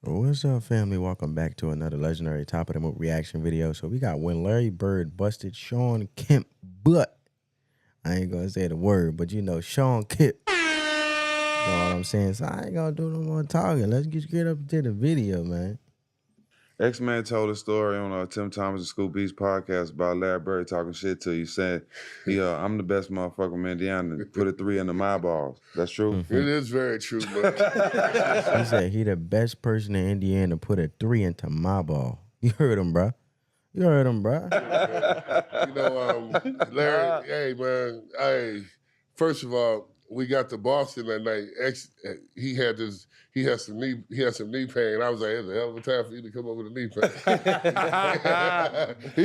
What's up, family? Welcome back to another legendary Top of the Moot reaction video. So we got when Larry Bird busted Shawn Kemp butt. I ain't gonna say the word, but you know Shawn Kemp. You know what I'm saying? So I ain't gonna do no more talking. Let's get straight up to the video, man. X-Man told a story on Tim Thomas and Scoop B's podcast about Larry Bird talking shit to you, saying, I'm the best motherfucker from Indiana. Put a 3 into my balls. That's true? It is very true, man. He said he the best person in Indiana to put a 3 into my ball. You heard him, bro. You heard him, bro. Larry, hey, man, first of all, we got to Boston that night. He had some knee pain. I was like, it's a hell of a time for you to come up with a knee pain.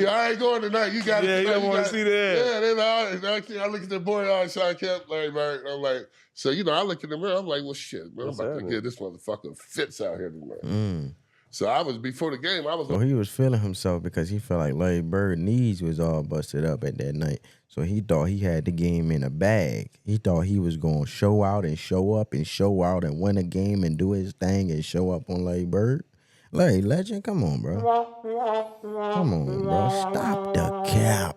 I ain't going tonight. You got it. Yeah, you don't want to see that. Yeah, then I look at the boy, Shawn Kemp, Larry Bird. I'm like, so I look in the mirror. I'm like, well, shit, man, I'm about to get this motherfucker fits out here tonight. So before the game, I was. So he was feeling himself because he felt like Larry Bird's knees was all busted up at that night. So he thought he had the game in a bag. He thought he was going to show out and show up and show out and win a game and do his thing and show up on Larry Bird. Larry, legend, come on, bro. Come on, bro. Stop the cap.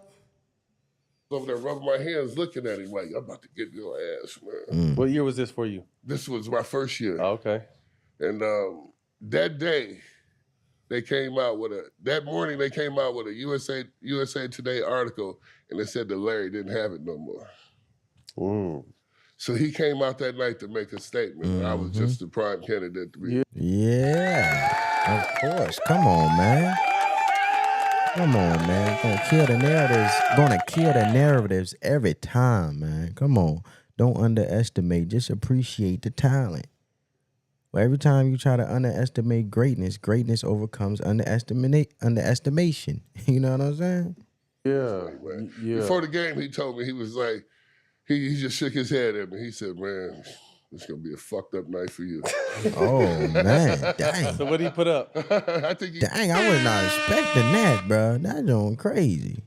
Over there rubbing my hands looking at him like, I'm about to get your ass, man. What year was this for you? This was my first year. Oh, okay. And that day, that morning they came out with a USA Today article, and they said that Larry didn't have it no more. So he came out that night to make a statement, and I was just the prime candidate to be. Yeah, of course. Come on, man. Come on, man. Gonna kill the narratives every time, man. Come on. Don't underestimate. Just appreciate the talent. Well, every time you try to underestimate greatness, greatness overcomes underestimation. You know what I'm saying? Yeah. Before the game, he told me, he was like, he just shook his head at me. He said, man, it's going to be a fucked up night for you. Oh, man. Dang. So what did he put up? Dang, I was not expecting that, bro. That's going crazy.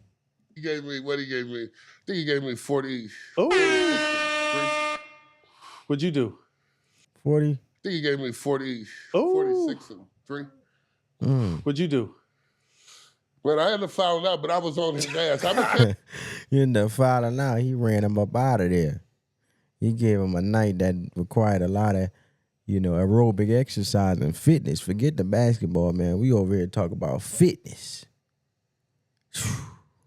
He gave me, I think he gave me 40. Oh. What'd you do? 40? I think he gave me 46 and 3. What'd you do? Well, I ended up fouling out, but I was on his ass. You ended up fouling out. He ran him up out of there. He gave him a night that required a lot of, aerobic exercise and fitness. Forget the basketball, man. We over here talk about fitness.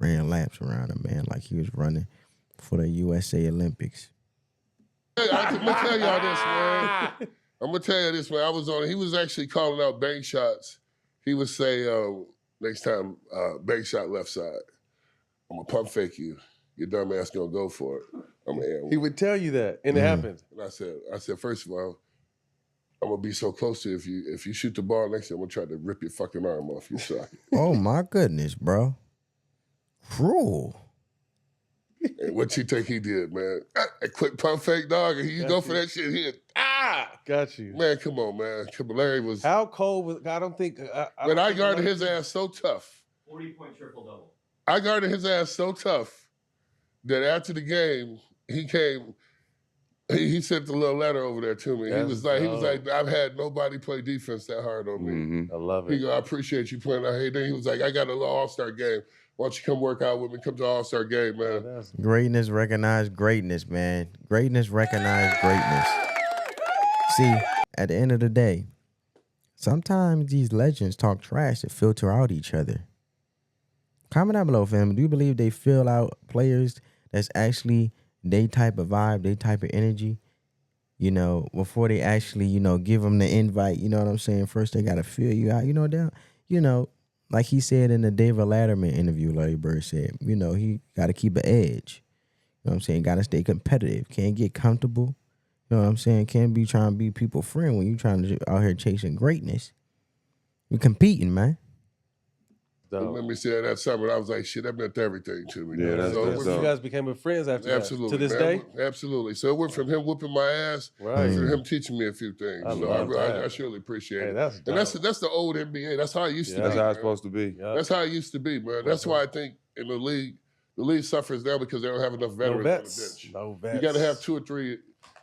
Ran laps around him, man, like he was running for the USA Olympics. I'm gonna tell y'all this, man. I'm gonna tell you this, man. He was actually calling out bank shots. He would say, next time, bank shot left side. I'm gonna pump fake you. Your dumb ass gonna go for it. He would tell you that, and it happened. And I said, first of all, I'm gonna be so close to you. If you shoot the ball next time, I'm gonna try to rip your fucking arm off your socket. Oh my goodness, bro. Cruel. And what you think he did, man? A quick pump fake, dog, and you go for that shit here. Got you. Man, come on, man. Come on, Larry was... How cold was... I don't think... I guarded his ass so tough. 40-point triple-double. I guarded his ass so tough that after the game, he came... He sent a little letter over there to me. He was like, I've had nobody play defense that hard on me. I love it. He go, I appreciate you playing out here. Then he was like, I got a little All-Star game. Why don't you come work out with me? Come to All-Star game, man. Greatness recognize greatness, man. Greatness recognize greatness. See, at the end of the day, sometimes these legends talk trash to filter out each other. Comment down below, fam. Do you believe they fill out players that's actually they type of vibe, they type of energy, before they actually, give them the invite, you know what I'm saying? First, they got to fill you out, like he said in the David Letterman interview, Larry Bird said, he got to keep an edge. You know what I'm saying? Got to stay competitive. Can't get comfortable. You know what I'm saying? Can't be trying to be people's friend when you trying to out here chasing greatness. We're competing, man. Let me say that summer, I was like, shit, that meant everything to me. Yeah, you guys became friends after that. To this day? Absolutely. So it went from him whooping my ass to him teaching me a few things. I surely appreciate it. That's the old NBA. That's how it used to be. That's how it's supposed to be. That's how it used to be, man. That's why I think in the league suffers now because they don't have enough veterans on the bench. No vets. You got to have 2 or 3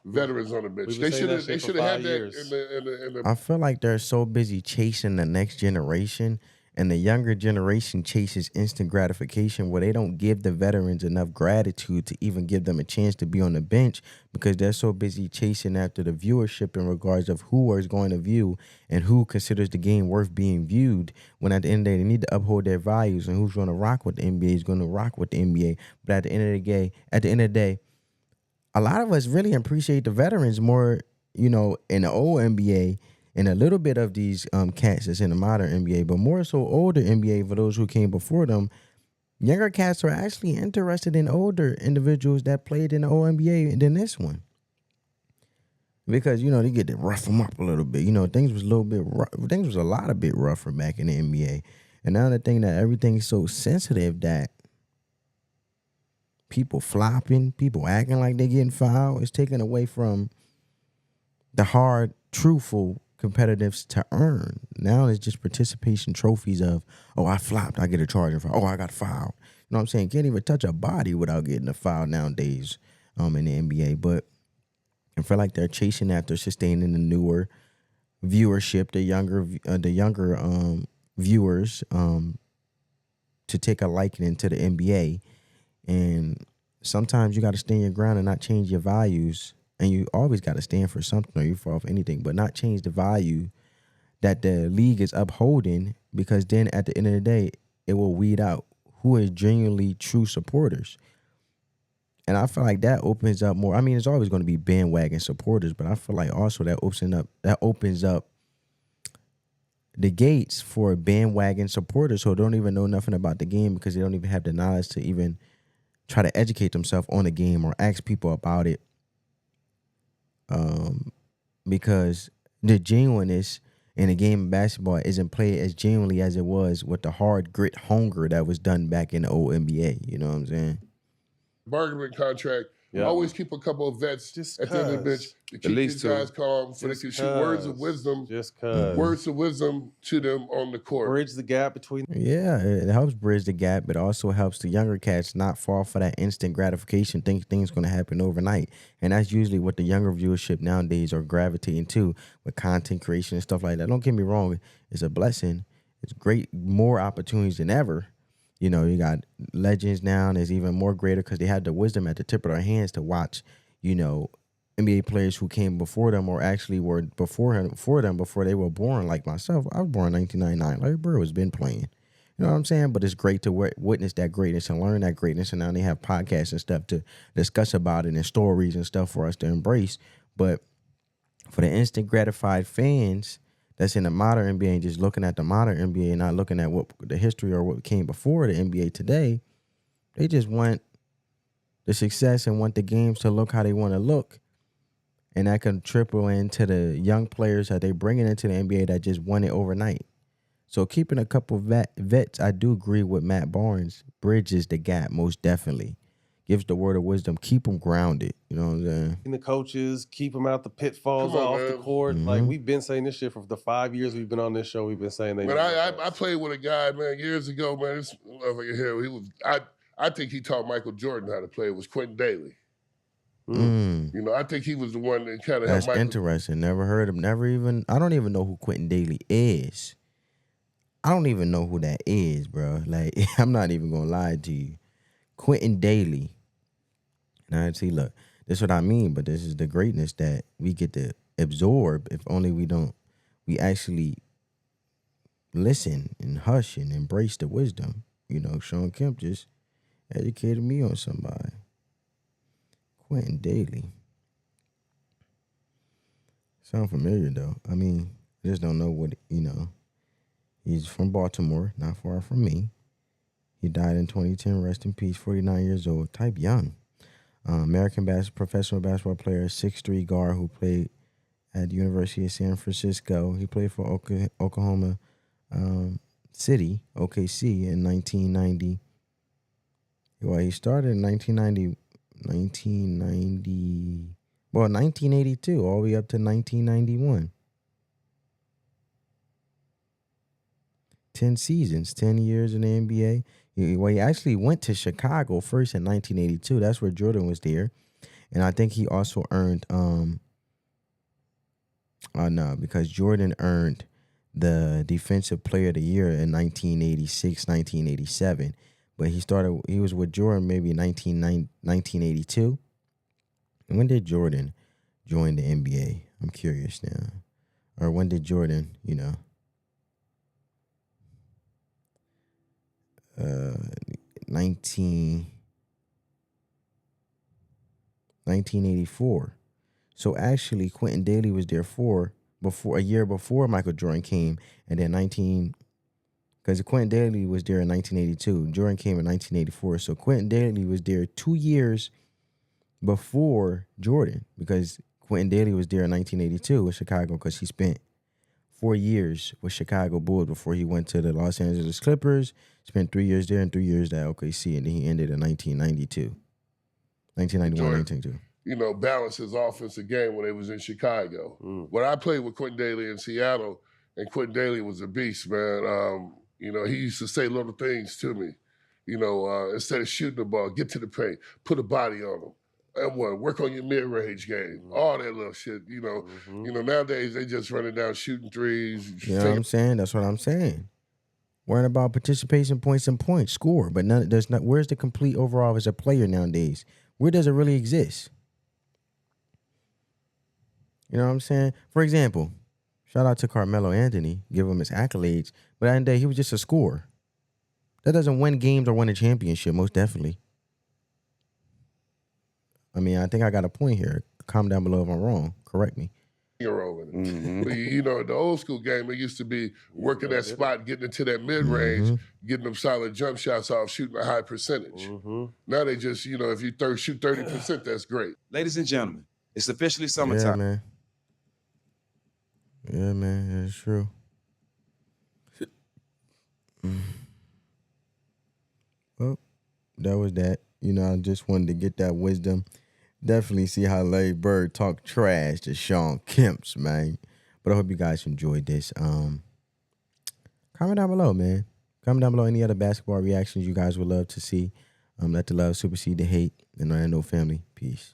veterans on the bench. They should have had that in the. I feel like they're so busy chasing the next generation, and the younger generation chases instant gratification where they don't give the veterans enough gratitude to even give them a chance to be on the bench because they're so busy chasing after the viewership in regards of who is going to view and who considers the game worth being viewed, when at the end of the day they need to uphold their values, and who's going to rock with the NBA is going to rock with the NBA. But at the end of the day, a lot of us really appreciate the veterans more, in the old NBA, and a little bit of these cats that's in the modern NBA, but more so older NBA for those who came before them. Younger cats are actually interested in older individuals that played in the old NBA than this one. Because, they get to rough them up a little bit. Things was a lot a bit rougher back in the NBA. And now the thing that everything's so sensitive that people flopping, people acting like they getting fouled, is taken away from the hard, truthful competitives to earn. Now it's just participation trophies of, oh, I flopped, I get a charge. Oh, I got fouled. You know what I'm saying? Can't even touch a body without getting a foul nowadays in the NBA. But I feel like they're chasing after sustaining the newer viewership, the younger viewers to take a liking to the NBA. And sometimes you got to stand your ground and not change your values. And you always got to stand for something, or you fall for anything, but not change the value that the league is upholding, because then at the end of the day, it will weed out who is genuinely true supporters. And I feel like that opens up more. I mean, it's always going to be bandwagon supporters, but I feel like also that opens up the gates for bandwagon supporters who don't even know nothing about the game because they don't even have the knowledge to even try to educate themselves on the game or ask people about it. Because the genuineness in a game of basketball isn't played as genuinely as it was with the hard grit hunger that was done back in the old NBA. You know what I'm saying? Bargaining contract. Yep. Always keep a couple of vets just at the end of the bench to keep these guys calm, so they can shoot words of wisdom. Words of wisdom to them on the court. Bridge the gap between. Yeah, it helps bridge the gap, but also helps the younger cats not fall for that instant gratification. Think things going to happen overnight, and that's usually what the younger viewership nowadays are gravitating to with content creation and stuff like that. Don't get me wrong; it's a blessing. It's great, more opportunities than ever. You got legends now, and it's even more greater because they had the wisdom at the tip of their hands to watch, NBA players who came before them or actually were before them before they were born, like myself. I was born in 1999. Larry Bird has been playing. You know what I'm saying? But it's great to witness that greatness and learn that greatness, and now they have podcasts and stuff to discuss about it and stories and stuff for us to embrace. But for the instant gratified fans that's in the modern NBA and just looking at the modern NBA and not looking at what the history or what came before the NBA today, they just want the success and want the games to look how they want to look. And that can trickle into the young players that they bringing into the NBA that just won it overnight. So keeping a couple vets, I do agree with Matt Barnes, bridges the gap most definitely. Gives the word of wisdom, keep them grounded. You know what I'm saying? And the coaches, keep them out the pitfalls off the court. Mm-hmm. Like, we've been saying this shit for the 5 years we've been on this show. We've been saying that. Man, I played with a guy, man, years ago, man. This motherfucker here, he was. I think he taught Michael Jordan how to play. It was Quintin Dailey. I think he was the one that kind of helped. That's interesting. Never heard of him. I don't even know who Quintin Dailey is. I don't even know who that is, bro. Like, I'm not even gonna lie to you. Quintin Dailey. Now, see, look, this is what I mean, but this is the greatness that we get to absorb if only we actually listen and hush and embrace the wisdom. Shawn Kemp just educated me on somebody. Quintin Dailey. Sound familiar, though. I mean, I just don't know what, He's from Baltimore, not far from me. He died in 2010. Rest in peace, 49 years old. Type young. American professional basketball player, 6'3" guard who played at the University of San Francisco. He played for Oklahoma City, OKC, in 1990. Well, he started in 1982, all the way up to 1991. 10 seasons, 10 years in the NBA. He actually went to Chicago first in 1982. That's where Jordan was there. And I think he also earned no, because Jordan earned the Defensive Player of the Year in 1986, 1987. But he was with Jordan maybe 1982. And when did Jordan join the NBA? I'm curious now. Or when did Jordan, 1984. So actually, Quintin Dailey was there a year before Michael Jordan came, and then because Quintin Dailey was there in 1982. Jordan came in 1984. So Quintin Dailey was there 2 years before Jordan, because Quintin Dailey was there in 1982 with Chicago, because he spent 4 years with Chicago Bulls before he went to the Los Angeles Clippers, spent 3 years there and 3 years at OKC, and then he ended in 1992. 1991, 1992. Balance his offensive game when they was in Chicago. When I played with Quintin Dailey in Seattle, and Quintin Dailey was a beast, man. He used to say little things to me. Instead of shooting the ball, get to the paint, put a body on him. And work on your mid-range game. All that little shit, nowadays they just running down shooting threes. You know what I'm saying? That's what I'm saying. Worrying about participation points and points, score, but where's the complete overall as a player nowadays? Where does it really exist? You know what I'm saying? For example, shout out to Carmelo Anthony, give him his accolades, but at the end of the day, he was just a scorer. That doesn't win games or win a championship, most definitely. I mean, I think I got a point here. Comment down below if I'm wrong. Correct me. The old school game, it used to be working that spot, getting into that mid-range, getting them solid jump shots off, shooting a high percentage. Now they just, if you shoot 30%, that's great. Ladies and gentlemen, it's officially summertime. Yeah, man, that's true. Well, that was that. I just wanted to get that wisdom. Definitely see how Larry Bird talked trash to Shawn Kemps, man. But I hope you guys enjoyed this. Comment down below, man. Comment down below any other basketball reactions you guys would love to see. Let the love supersede the hate. And I know family. Peace.